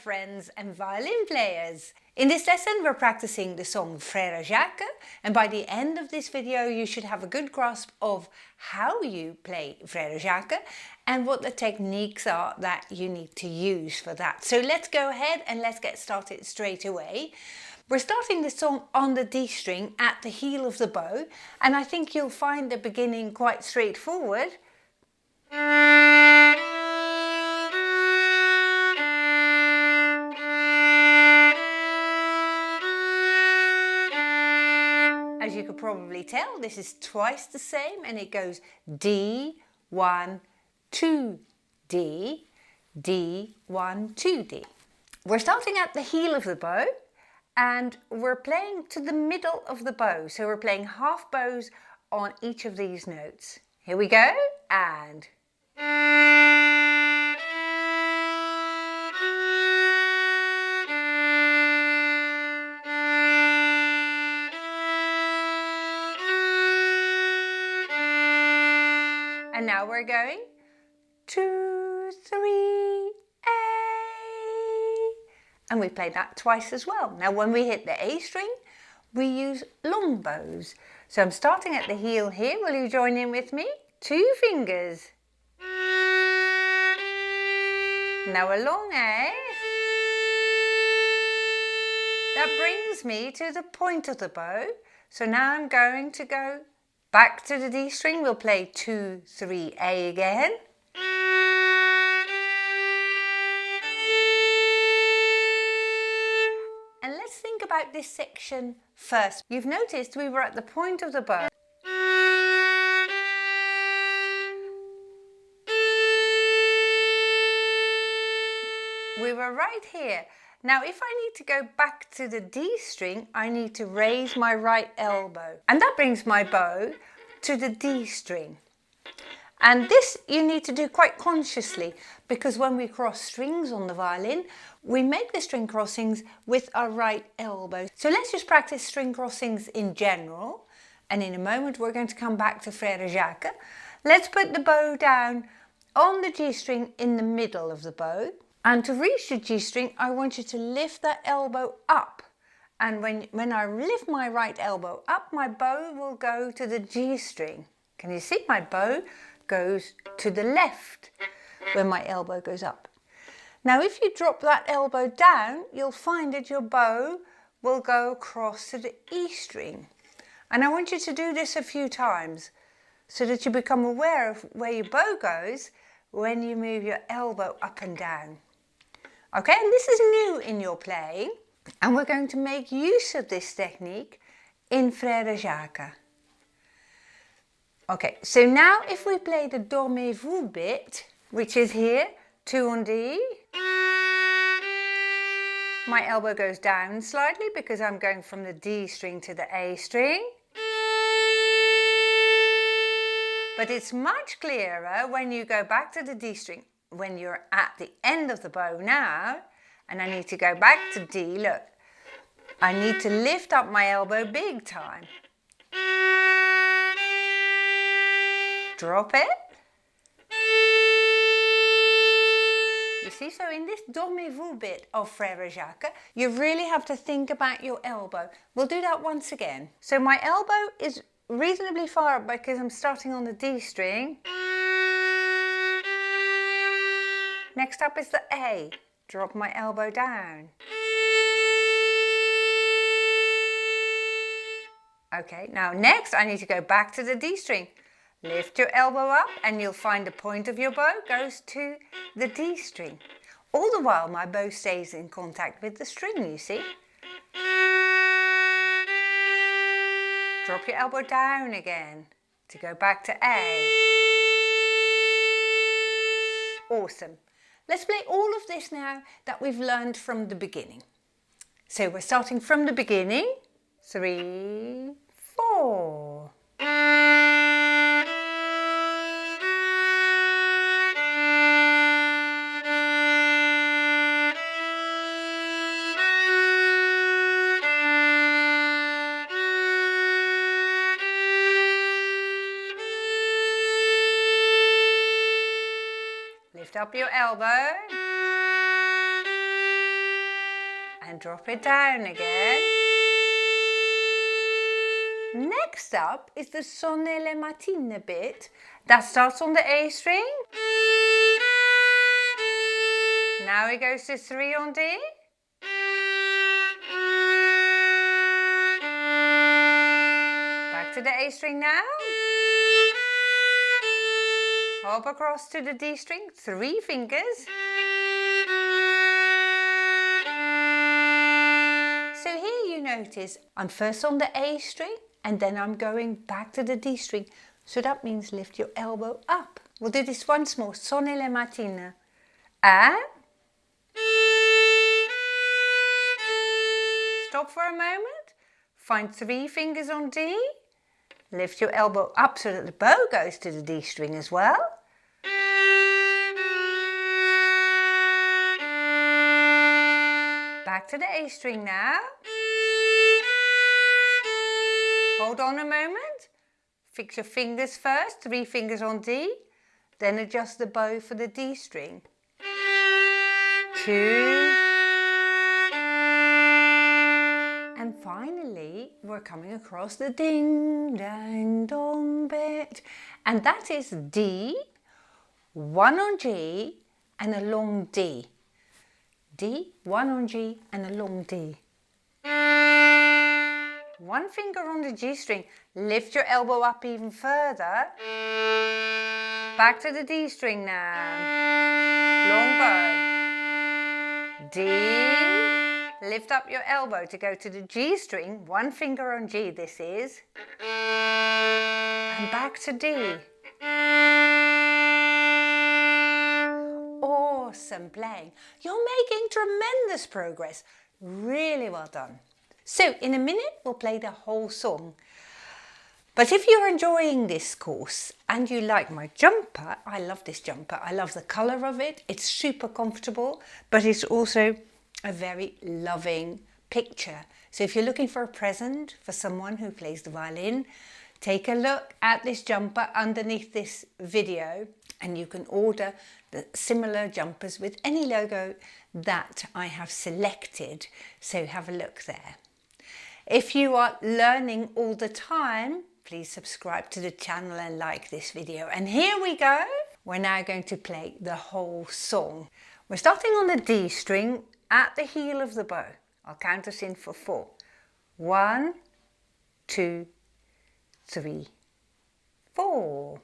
friends and violin players. In this lesson we're practicing the song Frere Jacques, and by the end of this video you should have a good grasp of how you play Frere Jacques and what the techniques are that you need to use for that. So let's go ahead and let's get started straight away. We're starting the song on the D string at the heel of the bow, and I think you'll find the beginning quite straightforward. As you could probably tell, this is twice the same, and it goes D, 1, 2, D, D, 1, 2, D. We're starting at the heel of the bow, and we're playing to the middle of the bow. So we're playing half bows on each of these notes. Here we go, and... And now we're going 2, 3, A. And we play that twice as well. Now when we hit the A string, we use long bows. So I'm starting at the heel here. Will you join in with me? 2 fingers. Now a long A. That brings me to the point of the bow. So now I'm going to go back to the D string. We'll play 2, 3, A again. And let's think about this section first. You've noticed we were at the point of the bow. We were right here. Now if I need to go back to the D string, I need to raise my right elbow. And that brings my bow to the D string. And this you need to do quite consciously, because when we cross strings on the violin, we make the string crossings with our right elbow. So let's just practice string crossings in general. And in a moment we're going to come back to Frere Jacques. Let's put the bow down on the G string in the middle of the bow. And to reach the G string, I want you to lift that elbow up. And when I lift my right elbow up, my bow will go to the G string. Can you see? My bow goes to the left when my elbow goes up. Now if you drop that elbow down, you'll find that your bow will go across to the E string. And I want you to do this a few times so that you become aware of where your bow goes when you move your elbow up and down. Okay, and this is new in your playing, and we're going to make use of this technique in Frere Jacques. Okay, so now if we play the dormez-vous bit, which is here, 2 on D, my elbow goes down slightly because I'm going from the D string to the A string. But it's much clearer when you go back to the D string. When you're at the end of the bow now, and I need to go back to D, look, I need to lift up my elbow big time. Drop it. You see, so in this dormez-vous bit of Frere Jacques, you really have to think about your elbow. We'll do that once again. So my elbow is reasonably far up because I'm starting on the D string. Next up is the A. Drop my elbow down. Okay, now next I need to go back to the D string. Lift your elbow up and you'll find the point of your bow goes to the D string. All the while my bow stays in contact with the string, you see. Drop your elbow down again to go back to A. Awesome. Let's play all of this now that we've learned from the beginning. So we're starting from the beginning. 3, 4. Lift up your elbow. and drop it down again. Next up is the Sonne le Matine bit that starts on the A string. Now it goes to 3 on D. Back to the A string now. Hop across to the D string, 3 fingers. So here you notice I'm first on the A string and then I'm going back to the D string. So that means lift your elbow up. We'll do this once more. Sonne le Matine. And stop for a moment. Find 3 fingers on D. Lift your elbow up so that the bow goes to the D string as well. Back to the A string now. Hold on a moment. Fix your fingers first, 3 fingers on D. Then adjust the bow for the D string. 2. And finally, we're coming across the ding, dang, dong bit. And that is D, 1 on G, and a long D. D, 1 on G, and a long D. 1 finger on the G string. Lift your elbow up even further. Back to the D string now. Long bow. D. Lift up your elbow to go to the G string. 1 finger on G, this is. And back to D. Awesome playing. You're making tremendous progress. Really well done. So in a minute we'll play the whole song. But if you're enjoying this course and you like my jumper, I love this jumper. I love the colour of it. It's super comfortable, but it's also a very loving picture. So if you're looking for a present for someone who plays the violin, take a look at this jumper underneath this video and you can order the similar jumpers with any logo that I have selected. So have a look there. If you are learning all the time, please subscribe to the channel and like this video. And here we go. We're now going to play the whole song. We're starting on the D string at the heel of the bow. I'll count us in for 4. 1, 2, 3, 4.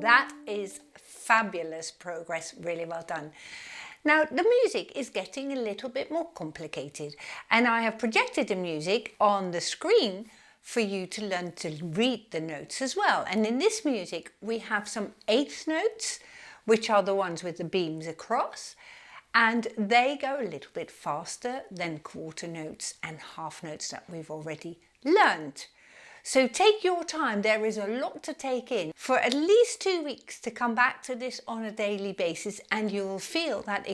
That is fabulous progress, really well done. Now the music is getting a little bit more complicated and I have projected the music on the screen for you to learn to read the notes as well. And in this music we have some 8th notes, which are the ones with the beams across, and they go a little bit faster than quarter notes and half notes that we've already learned. So take your time, there is a lot to take in. For at least 2 weeks to come back to this on a daily basis and you will feel that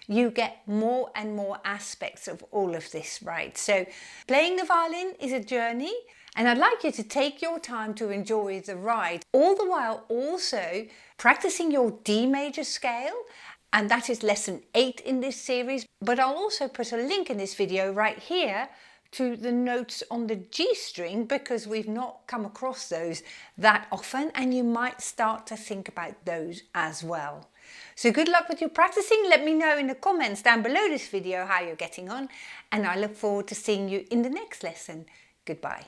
you get more and more aspects of all of this right. So playing the violin is a journey and I'd like you to take your time to enjoy the ride, all the while also practicing your D major scale, and that is lesson 8 in this series. But I'll also put a link in this video right here to the notes on the G string because we've not come across those that often and you might start to think about those as well. So good luck with your practicing. Let me know in the comments down below this video how you're getting on and I look forward to seeing you in the next lesson. Goodbye.